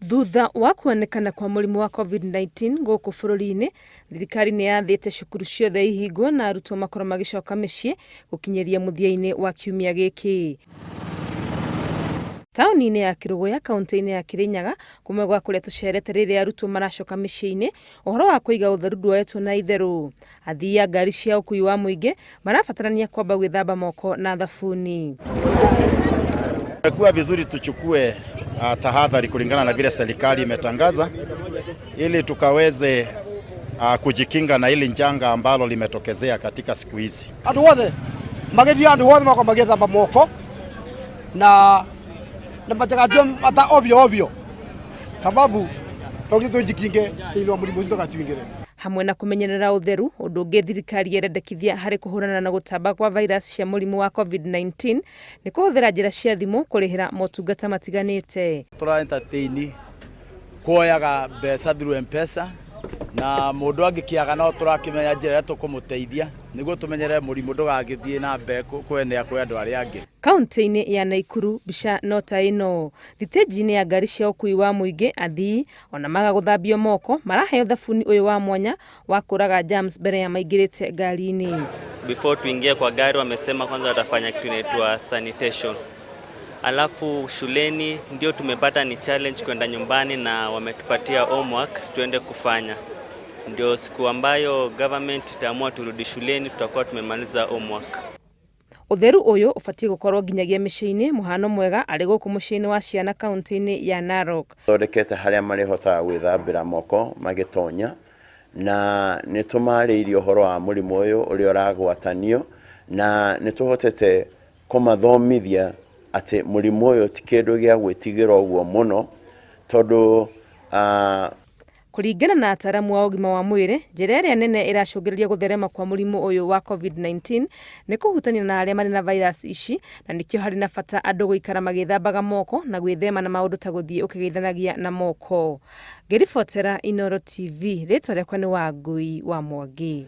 Thutha wa kuonekana kwa mũrimũ wa COVID-19 gũkũ bũrũri-inĩ, thirikari nĩ yathĩte cukuru ciothe ihingwo na arutwo makorwo magicoka mĩciĩ gũkinyĩria mũthia-inĩ wa kiumia gĩkĩ. Taũni-inĩ ya Kĩrũgũya kaunti-inĩ ya Kĩrĩnyaga, kumwe gwa kũrĩa tũcerete rĩrĩa arutwo maracoka mĩciĩ-inĩ, ũhoro wa kũiga ũtheru ndwoetwo na itherũ. Athii a ngari cia ũkui wa mũingĩ marabatarania kwamba gwĩthamba moko na thabuni. Imekuwa vizuri tuchukue tahadhari kulingana na vile serikali imetangaza ili tukaweze kujikinga na hili njanga ambalo limetokezea katika siku hizi. Andu wothe magithia andu wothe mako magithamba moko na matagatio mata ovyo sababu tongito jikinge ilo mũrimũ ũcio gatwingire. Hamwe na kũmenyerera ũtheru, ũndũ ũngĩ thirikari yerendekithia harĩ kũhũrana na gũtamba kwa virus cia mũrimũ wa COVID-19 nĩ kũhũthĩra njĩra cia thimũ kũrĩhĩra motungata matiganĩte. Tura entertain kuoyaga mbeca through M-Pesa na mũndũ angĩkĩaga no tũrakĩmenya njĩra tũkũmũteithia nĩguo tũmenyerere mũrimũ ndũgagĩthiĩ na mbere kwenea kwĩ andũ arĩa angĩ. Kaunti-inĩ ya Naikuru mbica no ta ĩno. Thitĩnji-inĩ ya ngari cia ũkui wa mũingĩ, athii ona maga gũthambio moko maraheo thabuni ũyũ wa mwanya wa kũraga germs mbere ya maingĩrĩte ngari-inĩ. Before tuingie kwa gari wamesema kwanza watafanya kitu inaitwa sanitation. Alafu shuleni ndio tumepata ni challenge kwenda nyumbani na wametupatia homework tuende kufanya. Ndio siku ambayo government itaamua turudi shuleni tutakuwa tumemaliza homework. Ũtheru ũyũ ũbatiĩ gũkorwo nginyagia mĩciĩ-inĩ, mũhano mwega arĩ gũkũ mũciĩ-inĩ wa ciana kaunti-inĩ ya Narok. Thondekete harĩa marĩhotaga gwĩthambĩra moko magĩtonya na nĩ tũmarĩirie ũhoro wa mũrimũ ũyũ ũrĩa ũragwatanio na nĩ tũhotete kũmathomithia atĩ mũrimũ ũyũ ti kĩndũ gĩa gwĩtigĩra ũguo mũno tondũ Kũringana na ataaramu wa ũgima wa mwĩrĩ, njĩra ĩrĩa nene ĩracũngĩrĩria gũtherema kwa mũrimũ ũyũ wa COVID-19 nĩ kũhutania na arĩa marĩ na virus ici, na nĩkĩo harĩ na bata andũ gũikara magĩthambaga moko na gwĩthema na maũndũ ta gũthiĩ ũkĩgeithanagia na moko. Ngĩribotera Inooro TV, rĩtwa rĩakwa nĩ Wangui wa Mwangi.